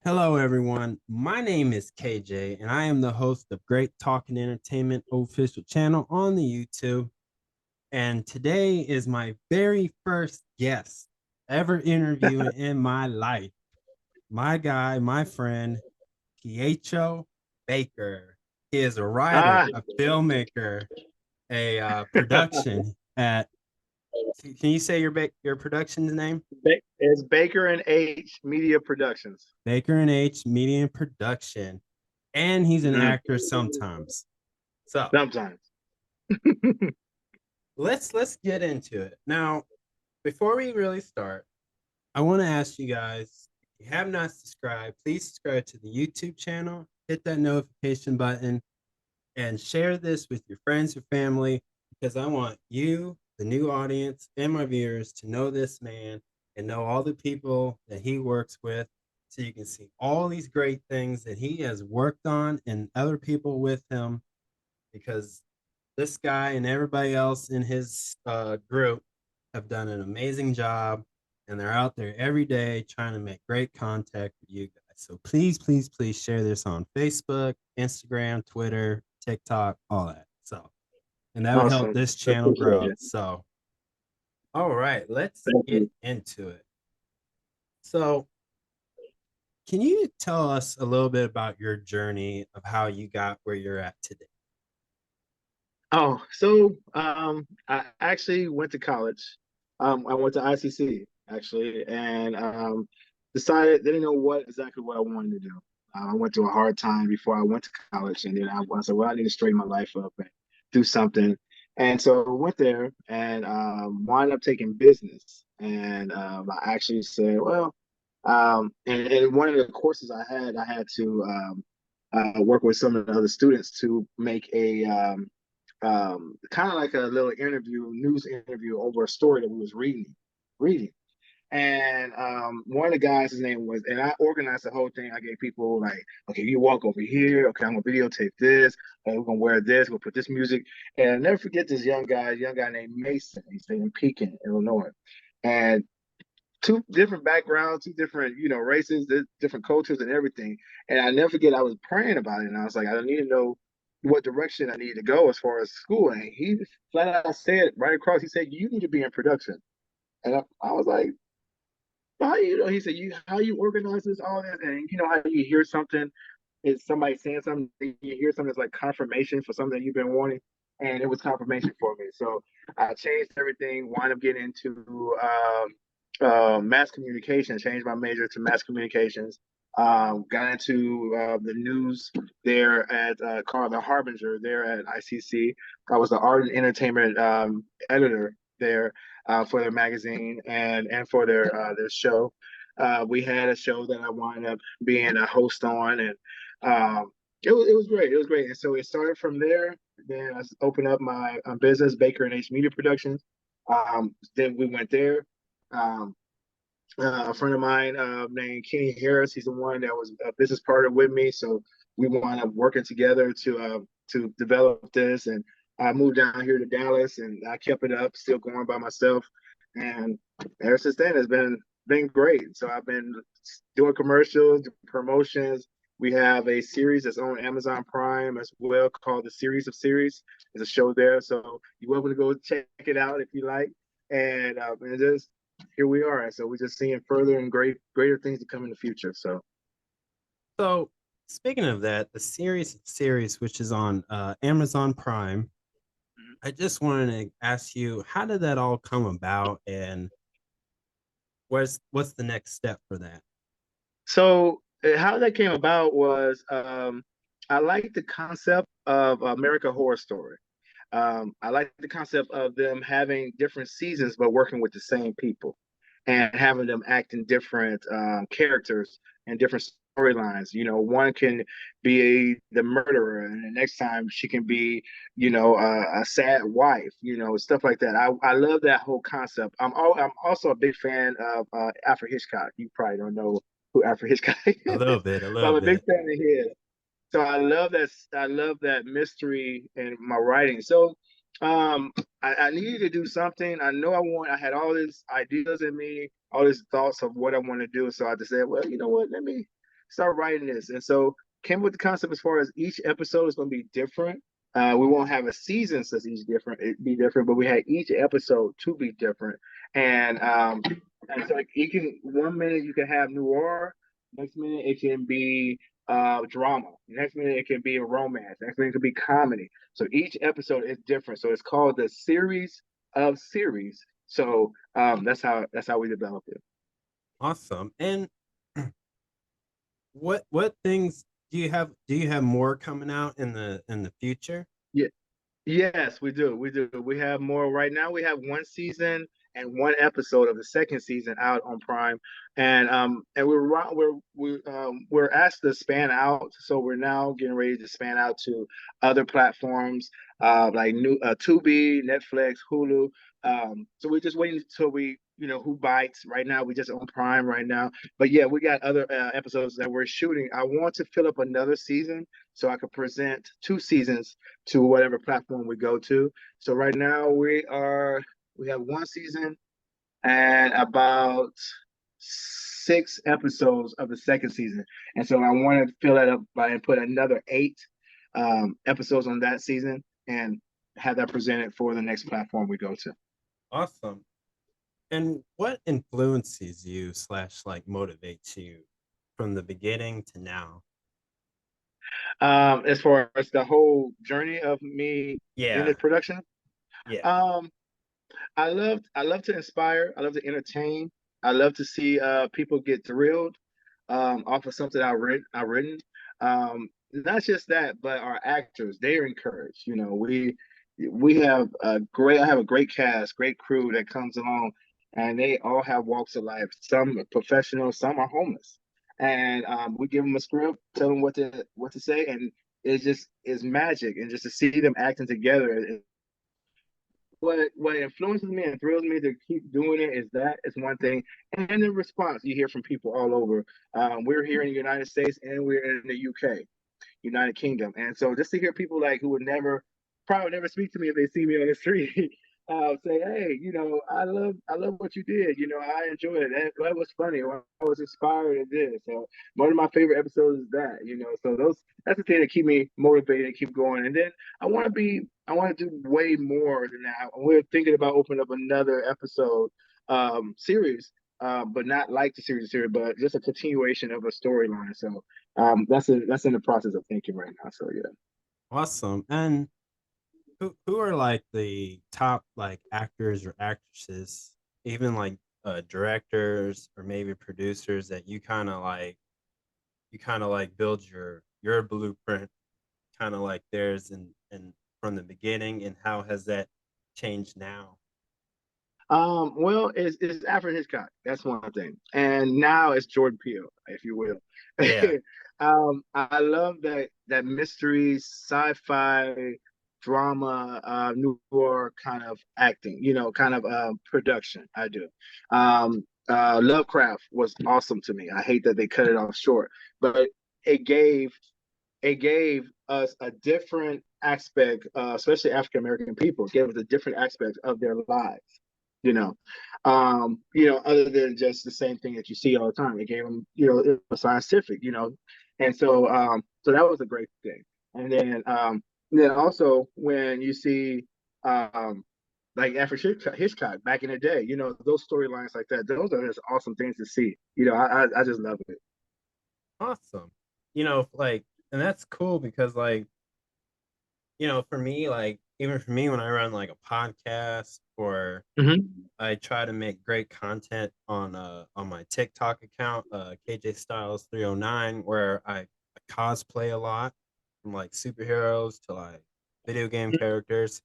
Hello, everyone. My name is KJ, and I am the host of Great Talking Entertainment official channel on the YouTube. And today is my very first guest ever interviewing in my life. My guy, my friend, Pietro Baker. He is a writer, Ah, a filmmaker, a production at. Can you say your production's name? it's Baker and H Media Productions. Baker and H Media and Production, and he's an Mhm. actor sometimes. So Sometimes. let's get into it. Now, before we really start, I want to ask you guys, if you have not subscribed, please subscribe to the YouTube channel, hit that notification button, and share this with your friends, your family, because I want you, the new audience, and my viewers to know this man and know all the people that he works with so you can see all these great things that he has worked on and other people with him because this guy and everybody else in his group have done an amazing job and they're out there every day trying to make great contact with you guys. So please, please, please share this on Facebook, Instagram, Twitter, TikTok, all that. So, and that would help Awesome. this channel Appreciate grow. it. So, all right, let's Thank get you. into it. So, can you tell us a little bit about your journey of how you got where you're at today? I actually went to college. I went to ICC actually, and decided didn't know what I wanted to do. I went through a hard time before I went to college, and then I said, well, I need to straighten my life up and do something. And so I went there and wound up taking business. And I actually said, well, and one of the courses I had to work with some of the other students to make a kind of like a little news interview over a story that we was reading. And one of the guys, his name was, and I organized the whole thing. I gave people like, okay, you walk over here. Okay, I'm gonna videotape this. We're gonna wear this. We'll put this music. And I'll never forget this young guy named Mason. He's in Pekin, Illinois. And two different backgrounds, two different, races, different cultures and everything. And I never forget I was praying about it and I was like, I need to know what direction I need to go as far as school. And he flat out said right across, he said, you need to be in production. And I was like, how you know? He said, you how you organize this, all that, and you know how you hear something, is somebody saying something, you hear something that's like confirmation for something you've been wanting, and it was confirmation for me. So I changed everything, wound up getting into mass communication, changed my major to mass communications. Got into the news there at called the Harbinger there at ICC. I was the art and entertainment editor there for their magazine and for their show. We had a show that I wound up being a host on, and it was great. It was great. And so it started from there. Then I opened up my business, Baker and H Media Productions. Then we went there. Um, a friend of mine named Kenny Harris, he's the one that was a business partner with me. So we wound up working together to develop this. And I moved down here to Dallas, and I kept it up, still going by myself. And ever since then, it's been great. So I've been doing commercials, promotions. We have a series that's on Amazon Prime as well called The Series of Series. There's a show there, so you're welcome to go check it out if you like. And just here we are. So we're just seeing further and greater things to come in the future. So So, speaking of that, the series, which is on Amazon Prime, I just wanted to ask you, how did that all come about, and what's the next step for that? how that came about was I like the concept of American Horror Story. I like the concept of them having different seasons but working with the same people and having them act in different characters and different storylines. You know, one can be the murderer, and the next time she can be, a sad wife. You know, stuff like that. I love that whole concept. I'm also a big fan of Alfred Hitchcock. You probably don't know who Alfred Hitchcock A is, little bit, a but little I'm a big bit. fan of his. So I love that mystery in my writing. So I needed to do something. I had all these ideas in me, all these thoughts of what I want to do. So I just said, well, you know what, start writing this. And so came with the concept as far as each episode is going to be different. We won't have a season says each different, it be different, but we had each episode to be different. And and so like, you can 1 minute you can have noir, next minute it can be drama, next minute it can be a romance, next minute it could be comedy. So each episode is different. So it's called the series of series. So that's how we developed it. Awesome. And what things do you have more coming out in the future? Yeah. Yes, we do. We do. We have more right now. We have one season and one episode of the second season out on Prime, and we're asked to span out. So we're now getting ready to span out to other platforms, like new Tubi, Netflix, Hulu. So we're just waiting until we, who bites. Right now, we just on Prime right now. But yeah, we got other episodes that we're shooting. I want to fill up another season so I could present two seasons to whatever platform we go to. So right now we have one season and about 6 episodes of the second season. And so I want to fill that up by and put another 8 episodes on that season and have that presented for the next platform we go to. Awesome. And what influences you slash like motivates you from the beginning to now? As far as the whole journey of me in the Yeah. production, Yeah. um, I love to inspire. I love to entertain. I love to see people get thrilled off of something I've written. Not just that, but our actors, they are encouraged. We have a great I have a great cast, great crew that comes along, and they all have walks of life. Some are professional, some are homeless, and we give them a script, tell them what to say, and it just is magic. And just to see them acting together, what influences me and thrills me to keep doing it is that it's one thing, and the response you hear from people all over. We're here in the United States and we're in the UK, United Kingdom. And so just to hear people like who would probably never speak to me if they see me on the street, say, "Hey, I love what you did. I enjoyed it. That was funny. Or I was inspired in this." So one of my favorite episodes is that. So that's the thing that keep me motivated, keep going. And then I want to do way more than that. We're thinking about opening up another episode series. But not like the series, but just a continuation of a storyline. So that's in the process of thinking right now. So yeah. Awesome. And who are like the top like actors or actresses, even like directors or maybe producers that you kind of like build your blueprint kind of like theirs and from the beginning, and how has that changed now? Well, it's Alfred Hitchcock. That's one thing, and now it's Jordan Peele, if you will. Yeah. I love that mystery, sci-fi, drama, noir kind of acting. Kind of production. I do. Lovecraft was awesome to me. I hate that they cut it off short, but it gave it gave us a different aspect, especially African American people. It gave us a different aspect of their lives. You know, other than just the same thing that you see all the time. It gave them, it was scientific. And so that was a great thing. And then also when you see like Alfred Hitchcock back in the day, those storylines like that, those are just awesome things to see. I just love it. Awesome. Like, and that's cool because like, for me, like even for me when I run like a podcast or Mm-hmm. I try to make great content on my TikTok account, KJ Styles 309, where I cosplay a lot from like superheroes to like video game characters.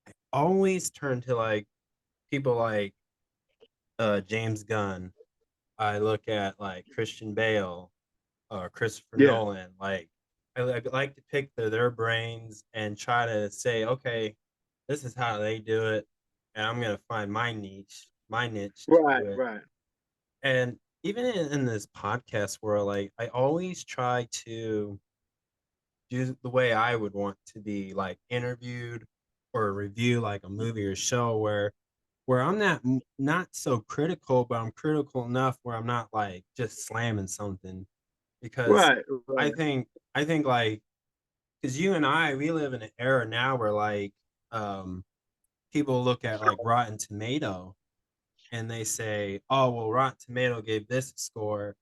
I always turn to like people like James Gunn. I look at like Christian Bale or Christopher Yeah. Nolan. Like I like to pick their brains and try to say, okay, this is how they do it, and I'm gonna find my niche to Right. do it. Right. And even in this podcast world, like I always try to do the way I would want to be like interviewed or review like a movie or show where I'm not so critical, but I'm critical enough where I'm not like just slamming something. because Right, I right. think I think like because you and I we live in an era now where um people look at like Rotten Tomato and they say, oh well, Rotten Tomato gave this a score,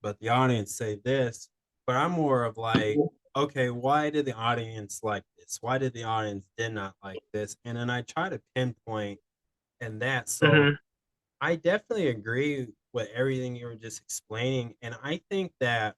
but the audience say this. But I'm more of like, okay, why did the audience like this? Why did the audience did not like this? And then I try to pinpoint and that. So Hmm. I definitely agree with everything you were just explaining. And I think that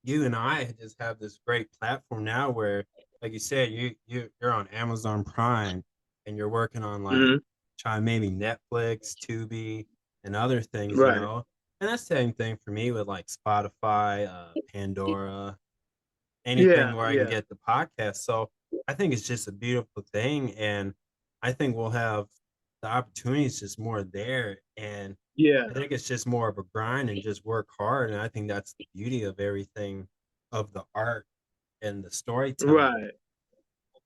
you and I just have this great platform now where, like you said, you're on Amazon Prime and you're working on like Hmm. try maybe Netflix, Tubi, and other things, you Right. know. And that's the same thing for me with like Spotify, Pandora, anything Yeah, where I can yeah, get the podcast. So I think it's just a beautiful thing, and I think we'll have the opportunities just more there. And yeah. I think it's just more of a grind and just work hard. And I think that's the beauty of everything of the art and the storytelling. Right.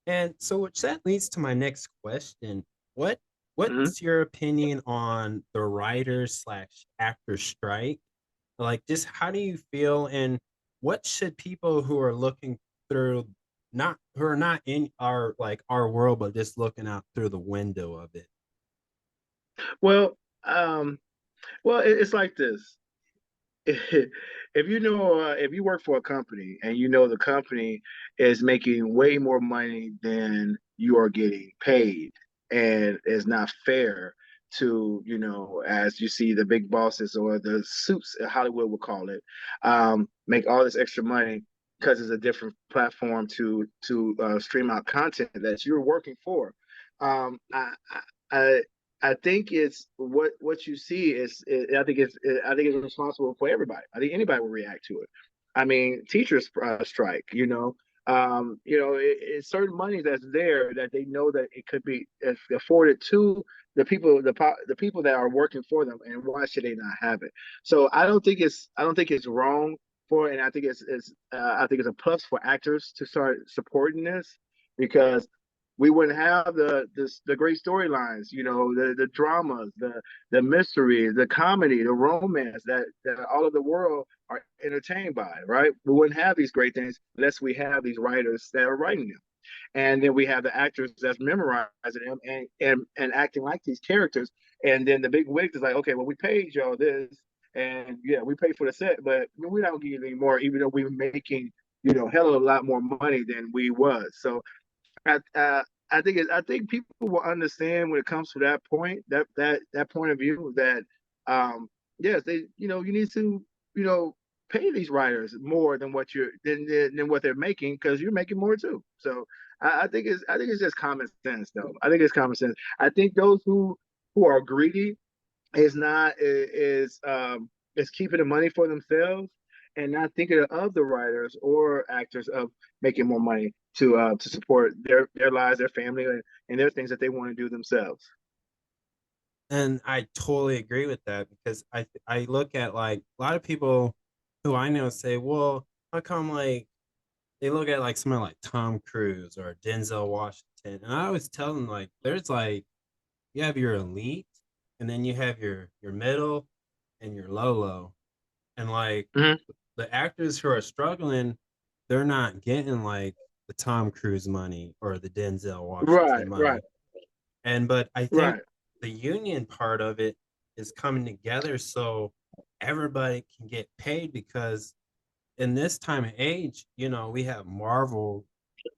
And so, which that leads to my next question. What Hmm. what's your opinion on the writers slash actor strike? Like, just how do you feel, and what should people who are looking through, not who are not in our like our world, but just looking out through the window of it? Well, um, it's like this. If you know, if you work for a company and you know the company is making way more money than you are getting paid, and it's not fair to, as you see the big bosses or the suits, Hollywood would call it, make all this extra money because it's a different platform to stream out content that you're working for. Um, I, I I think it's what you see I think it's responsible for everybody. I think anybody will react to it. I mean, teachers strike. It's certain money that's there that they know that it could be afforded to the people that are working for them, and why should they not have it? So I don't think it's wrong for, and I think it's a plus for actors to start supporting this because we wouldn't have the great storylines, the dramas, the mystery, the comedy, the romance that all of the world are entertained by, right? We wouldn't have these great things unless we have these writers that are writing them. And then we have the actors that's memorizing them and acting like these characters. And then the big wigs is like, okay, well, we paid y'all this, and yeah, we paid for the set, but we're not gonna give you any more, even though we were making, hell of a lot more money than we was. So I uh, I think people will understand when it comes to that point, that point of view, that um yes, they, you need to, you know pay these writers more than what they're making, because you're making more too. So I think it's just common sense, though. I think it's common sense. I think those who are greedy is keeping the money for themselves and not thinking of the writers or actors of making more money to support their lives, their family, and their things that they want to do themselves. And I totally agree with that because I look at like a lot of people who I know say, well, how come like they look at like someone like Tom Cruise or Denzel Washington, and I always tell them like there's like you have your elite, and then you have your middle and your low, and like Hmm. the actors who are struggling, they're not getting like the Tom Cruise money or the Denzel Right, Washington right, money. And but I think right. the union part of it is coming together so everybody can get paid because in this time of age, we have Marvel,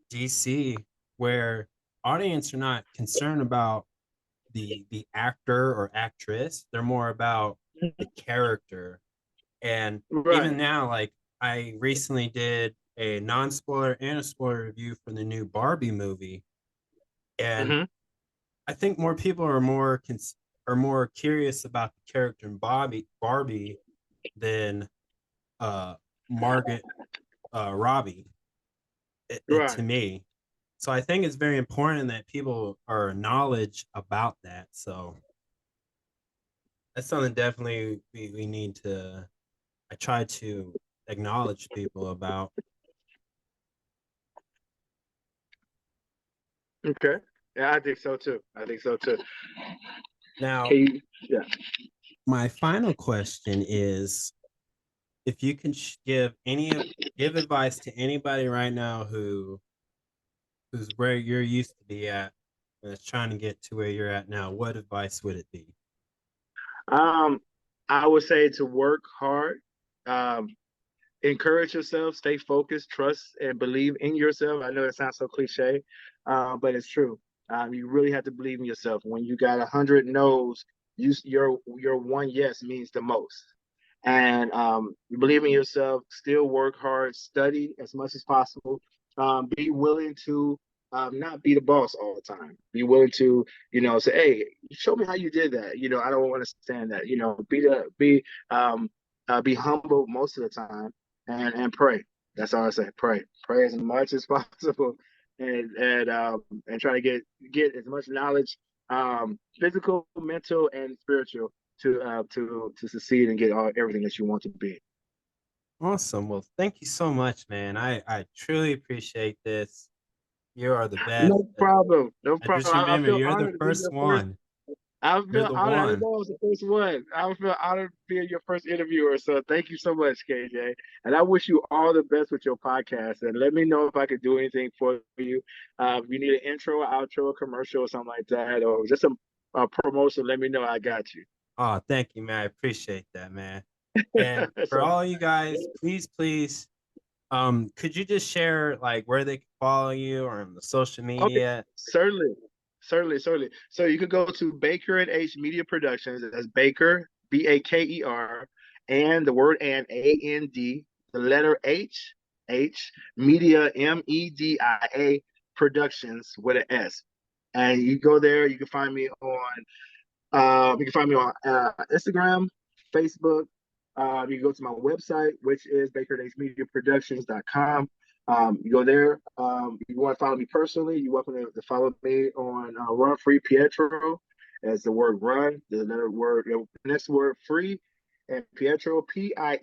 DC, where audience are not concerned about the actor or actress. They're more about the character. And even Right. now, like I recently did a non-spoiler and a spoiler review for the new Barbie movie. And Hmm. I think more people are more curious about the character in Barbie than uh Margaret Robbie to Right. me. So I think it's very important that people are knowledge about that. So that's something definitely we need to I try to acknowledge people about. Okay. Yeah, I think so too. I think so too. Now, Can you, yeah. my final question is if you can give advice to anybody right now who's where you're used to be at and is trying to get to where you're at now, what advice would it be? Um, I would say to work hard, um, encourage yourself, stay focused, trust and believe in yourself. I know it sounds so cliche, but it's true. You really have to believe in yourself. When you got 100 no's, your one yes means the most. And you believe in yourself, still work hard, study as much as possible. Be willing to not be the boss all the time. Be willing to, say, hey, show me how you did that. I don't understand that. Be humble most of the time and pray. That's all I say. Pray as much as possible, and try to get as much knowledge, physical, mental, and spiritual to succeed and get everything that you want to be. Awesome. Well, thank you so much, man. I truly appreciate this. You are the best. No problem. No I just problem. I remember feel you're the honored to be first your first. one. I You're feel the honored. I didn't one. know I was the first one. I feel honored to be your first interviewer. So thank you so much, KJ. And I wish you all the best with your podcast. And let me know if I could do anything for you. If you need an intro, outro, commercial, or something like that, or just a promotion, let me know. I got you. Oh, thank you, man. I appreciate that, man. And for So all you guys, please, could you just share like where they can follow you or on the social okay, media? certainly, certainly. So you could go to Baker and H Media Productions. That's Baker, Baker, and the word and AND, the letter H Media Media Productions with an S. And you go there. You can find me on Instagram, Facebook. You can go to my website, which is bakerdaysmediaproductions.com. You go there. You want to follow me personally, you're welcome to follow me on Run Free Pietro, as the word run, the letter word, the next word free, and Pietro, Piet, as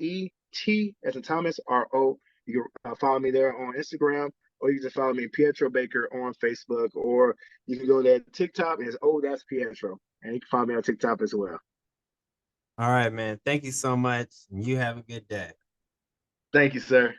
in Thomas, RO. You can follow me there on Instagram, or you can just follow me, Pietro Baker, on Facebook, or you can go there to TikTok, and it's, oh, that's Pietro. And you can find me on TikTok as well. All right, man. Thank you so much. And you have a good day. Thank you, sir.